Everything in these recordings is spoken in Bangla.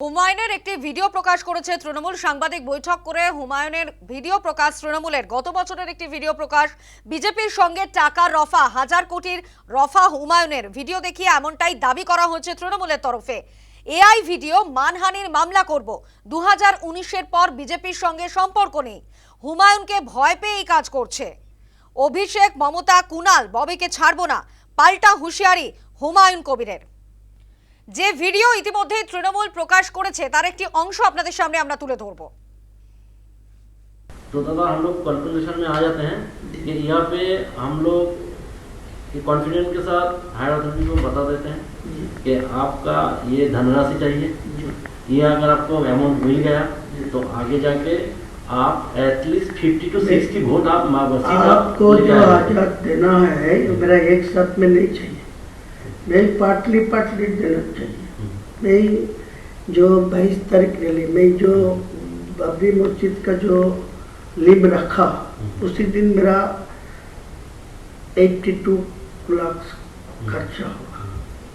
হুমায়ুনের একটি ভিডিও প্রকাশ করেছে তৃণমূল। সাংবাদিক বৈঠক করে হুমায়ুনের ভিডিও প্রকাশ তৃণমূলের গত বছরের একটি ভিডিও প্রকাশ। বিজেপির সঙ্গে টাকার রফা, 1000 কোটির রফা হুমায়ুনের ভিডিও দেখিয়ে এমনটাই দাবি করা হয়েছে তৃণমূলের তরফে। এআই ভিডিও, মানহানির মামলা করব। 2019-এর পর বিজেপির সঙ্গে সম্পর্ক নেই, হুমায়ুনকে ভয় পেয়ে এই কাজ করছে। অভিষেক, মমতা, কুণাল, ববিকে ছাড়বো না, পাল্টা হুঁশিয়ারি হুমায়ুন কবিরের। যে ভিডিও ইতিমধ্যে তৃণমূল প্রকাশ করেছে তার একটি অংশ আপনাদের সামনে আমরা তুলে ধরব। तो दादा हम लोग कंक्लूजन में आ जाते हैं कि यहाँ पे हम लोग कॉन्फिडेंस के साथ हायर अथॉरिटी को बता देते हैं कि आपका ये धनराशि चाहिए, ये अगर आपको अमाउंट मिल गया तो आगे जाके आप एटलीस्ट 50 to 60 वोट आपको जो आजाद देना है तो मेरा एक साथ में नहीं चाहिए, मैं पार्टली देना चाहिए। मैं जो 22 तारीख रैली में जो बाबरी मस्जिद का जो लिम रखा उसी दिन मेरा 82 लाख खर्चा हुआ।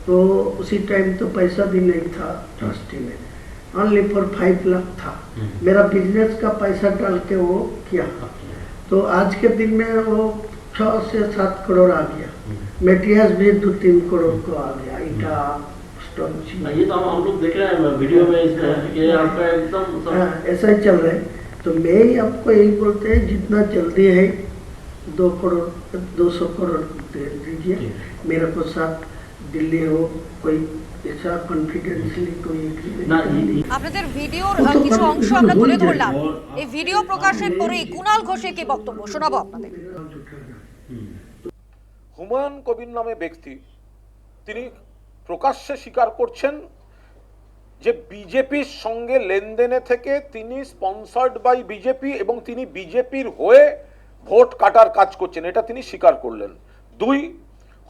तो उसी टाइम तो पैसा भी नहीं था ट्रस्टी में, ओनली फॉर 5 लाख था। मेरा बिजनेस का पैसा डाल के वो किया, तो आज के दिन में वो 6 से 7 करोड़ आ गया। मेटीरियल्स भी 2-3 करोड़ को आ गया। ईटा, स्टोन, ये तो हम लोग देख रहे हैं वीडियो में इसमें कि आपका एकदम ऐसा ही चल रहा है। तो मैं ही आपको यही बोलते हैं, जितना जल्दी है 2 करोड़ 200 करोड़ दे दीजिए मेरे को। साथ दिल्ली हो कोई ऐसा कॉन्फिडेंशियली कोई আপনাদের ভিডিওর কিছু অংশ আমরা তুলে ধরলাম। এই ভিডিও প্রকাশের পরেই কুণাল ঘোষের কি বক্তব্য শোনাবো আপনাদের। হুমায়ুন কবির নামে ব্যক্তি তিনি প্রকাশ্যে স্বীকার করছেন যে বিজেপির সঙ্গে লেনদেনে থেকে তিনি স্পন্সর্ড বাই বিজেপি এবং তিনি বিজেপির হয়ে ভোট কাটার কাজ করছেন, এটা তিনি স্বীকার করলেন। 2,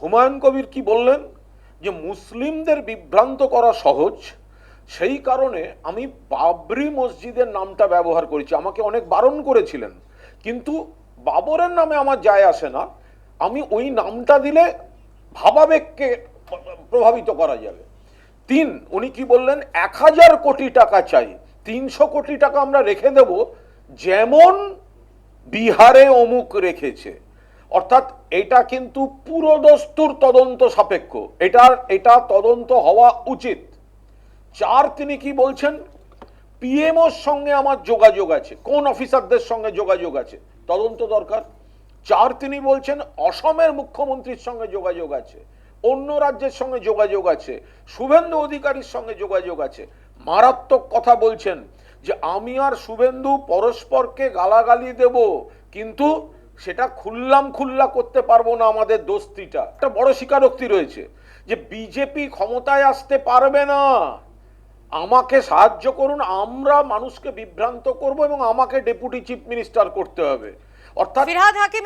হুমায়ুন কবির কি বললেন যে মুসলিমদের বিভ্রান্ত করা সহজ, সেই কারণে আমি বাবরি মসজিদের নামটা ব্যবহার করেছি। আমাকে অনেক বারণ করেছিলেন, কিন্তু বাবরের নামে আমার যায় আসে না, আমি ওই নামটা দিলে ভাবাবেগকে প্রভাবিত করা যাবে। 3, উনি কি বললেন, 1000 কোটি টাকা চাই, 300 কোটি টাকা আমরা রেখে দেব যেমন বিহারে অমুক রেখেছে। অর্থাৎ এটা কিন্তু পুরোদস্তুর তদন্ত সাপেক্ষ, এটা তদন্ত হওয়া উচিত। 4, তিনি কি বলছেন, পিএমওর সঙ্গে আমার যোগাযোগ আছে, কোন অফিসারদের সঙ্গে যোগাযোগ আছে, তদন্ত দরকার। 4, তিনি বলছেন অসমের মুখ্যমন্ত্রীর সঙ্গে যোগাযোগ আছে, অন্য রাজ্যের সঙ্গে যোগাযোগ আছে, শুভেন্দু অধিকারীর সঙ্গে যোগাযোগ আছে। মারাত্মক কথা বলছেন যে আমি আর শুভেন্দু পরস্পরকে গালাগালি দেব, কিন্তু সেটা খুল্লা করতে পারবো না, আমাদের দোস্তিটা। একটা বড় স্বীকারোক্তি রয়েছে যে বিজেপি ক্ষমতায় আসতে পারবে না, আমাকে সাহায্য করুন, আমরা মানুষকে বিভ্রান্ত করব এবং আমাকে ডেপুটি চিফ মিনিস্টার করতে হবে। অর্থাৎ ফিরহাদ হাকিম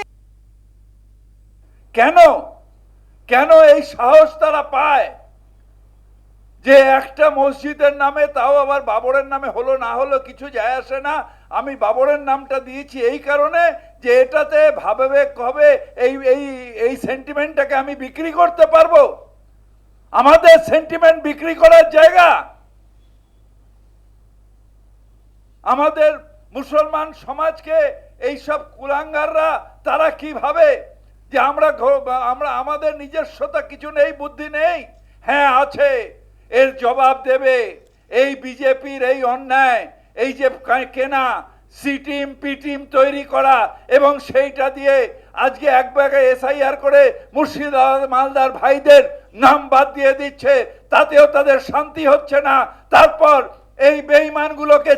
কেন এই সাহস তারা পায় যে একটা মসজিদের নামে, তাও আবার বাবরের নামে হলো না হলো কিছু যায় আসে না, আমি বাবরের নামটা দিয়েছি এই কারণে যে এটাতে ভাবাবেগ হবে, এই সেন্টিমেন্টটাকে আমি বিক্রি করতে পারবো। আমাদের সেন্টিমেন্ট বিক্রি করার জায়গা। আমাদের মুসলমান সমাজকে এইসব কুলাঙ্গাররা তারা কি ভাবে যে আমরা আমাদের নিজস্বতা কিছু নেই, বুদ্ধি নেই? হ্যাঁ আছে, এর জবাব দেবে এই বিজেপির এই অন্যায়, এই যে কেনা সি টিম পি টিম তৈরি করা এবং সেইটা দিয়ে আজকে এক ব্যাগে এসআইআর করে মুর্শিদাবাদ মালদার ভাইদের নাম বাদ দিয়ে দিচ্ছে, তাতেও তাদের শান্তি হচ্ছে না। তারপর এই বেঈমানগুলোকে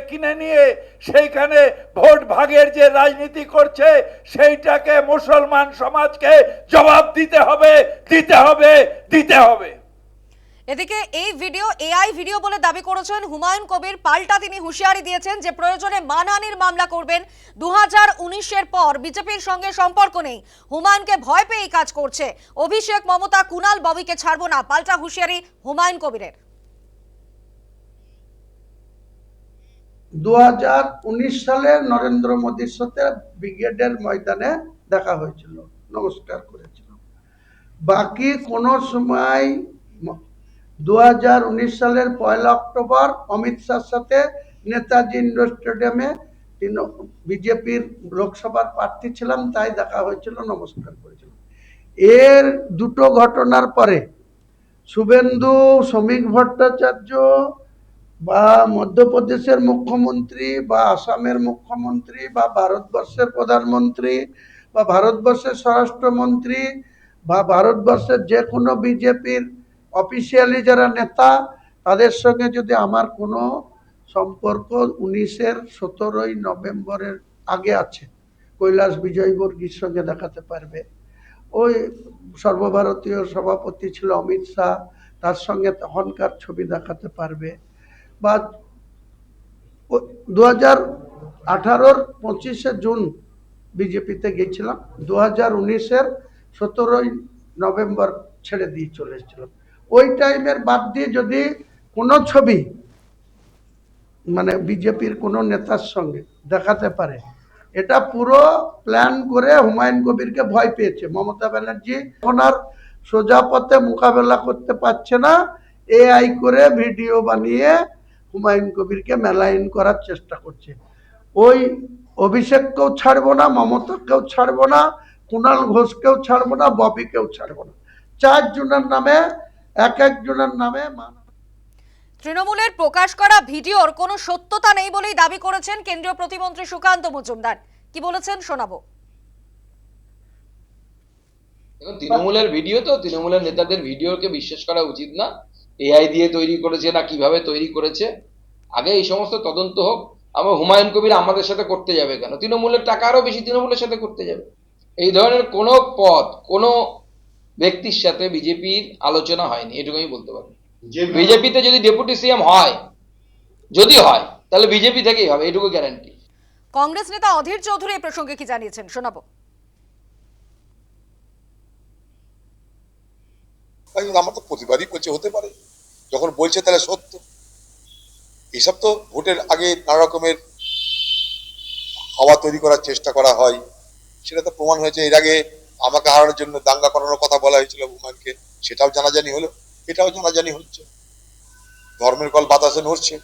কিনে নিয়ে সেইখানে ভোট ভাগের যে রাজনীতি করছে, সেইটাকে মুসলমান সমাজকে জবাব দিতে হবে। এদিকে এই ভিডিও এআই ভিডিও বলে দাবি করেছেন হুমায়ুন কবির। পাল্টা তিনি হুঁশিয়ারি দিয়েছেন যে প্রয়োজনে মানহানির মামলা করবেন। 2019-এর পর বিজেপির সঙ্গে সম্পর্ক নেই, হুমায়ুনকে ভয় পেয়ে এই কাজ করছে। অভিষেক, মমতা, কুণাল, ববিকে ছাড়বো না, পাল্টা হুঁশিয়ারি হুমায়ুন কবিরের। 2019 সালে নরেন্দ্র মোদীর সাথে ব্রিগেডের ময়দানে দেখা হয়েছিল, নমস্কার করেছিল। বাকি কোনো সময় 2019 সালের 1 অক্টোবর অমিত শাহর সাথে নেতাজি ইন্ডোর স্টেডিয়ামে বিজেপির লোকসভার প্রার্থী ছিলাম, তাই দেখা হয়েছিল, নমস্কার করেছিলাম। এর দুটো ঘটনার পরে শুভেন্দু, শ্রমিক ভট্টাচার্য বা মধ্যপ্রদেশের মুখ্যমন্ত্রী বা আসামের মুখ্যমন্ত্রী বা ভারতবর্ষের প্রধানমন্ত্রী বা ভারতবর্ষের স্বরাষ্ট্রমন্ত্রী বা ভারতবর্ষের যে কোনো বিজেপির অফিসিয়ালি যারা নেতা, তাদের সঙ্গে যদি আমার কোনো সম্পর্ক 17 নভেম্বরের আগে আছে, কৈলাস বিজয়বর্গীর সঙ্গে দেখাতে পারবে। ওই সর্বভারতীয় সভাপতি ছিল অমিত শাহ, তার সঙ্গে তখনকার ছবি দেখাতে পারবে। বা 2018-র 25শে জুন বিজেপিতে গেছিলাম, 2019-এর 17 নভেম্বর ছেড়ে দিয়ে চলে এসেছিলাম। ওই টাইমের বাদ দিয়ে যদি কোনো ছবি মানে বিজেপির কোনো নেতার সঙ্গে দেখাতে পারে, এটা পুরো প্ল্যান করে হুমায়ুন কবিরকে ভয় পেয়েছে মমতা ব্যানার্জি। এখন আর সোজা পথে মোকাবেলা করতে পারছে না, এআই করে ভিডিও বানিয়ে হুমায়ুন কবিরকে মেলাইন করার চেষ্টা করছে। ওই অভিষেককেও ছাড়বো না, মমতাকেও ছাড়বো না, কুণাল ঘোষকেও ছাড়বো না, ববিকেও ছাড়বো না। 4 জনের নামে একজনের নামে তৃণমূলের প্রকাশ করা ভিডিওর কোনো সত্যতা নেই বলেই দাবি করেছেন কেন্দ্রীয় প্রতিমন্ত্রী সুকান্ত মজুমদার। কি বলেছেন শোনাবো। এখন তৃণমূলের ভিডিও, তো তৃণমূলের নেতাদের ভিডিওকে বিশ্বাস করা উচিত না। এআই দিয়ে তৈরি করেছে না কিভাবে তৈরি করেছে, আগে এই সমস্ত তদন্ত হোক। আমার হুমায়ুন কবির আমাদের সাথে করতে যাবে কেন? তৃণমূলের টাকা আরো বেশি তৃণমূলের সাথে করতে যাবে। এই ধরনের কোনো পদ কোনো ব্যক্তির সাথে বিজেপির আলোচনা হয়নি, এটুকু আমি বলতে পারি। বিজেপিতে যদি ডেপুটি সিএম হয়, যদি হয়, তাহলে বিজেপি থেকেই হবে, এটুকু গ্যারান্টি। কংগ্রেস নেতা অধীর চৌধুরী এই প্রসঙ্গে কি জানিয়েছেন শোনাবো। আমার তো প্রতিবাদই করছে, হতে পারে যখন বলছে তাহলে সত্য। এসব তো ভোটের আগে নানা রকমের হাওয়া তৈরি করার চেষ্টা করা হয়, সেটা তো প্রমাণ হয়েছে। এর আগে আমাকে হারানোর জন্য দাঙ্গা করানোর কথা বলা হয়েছিল হুমায়ুনকে, সেটাও জানাজানি হলো, এটাও জানাজানি হচ্ছে। ধর্মের কল বাতাসে নড়ছে।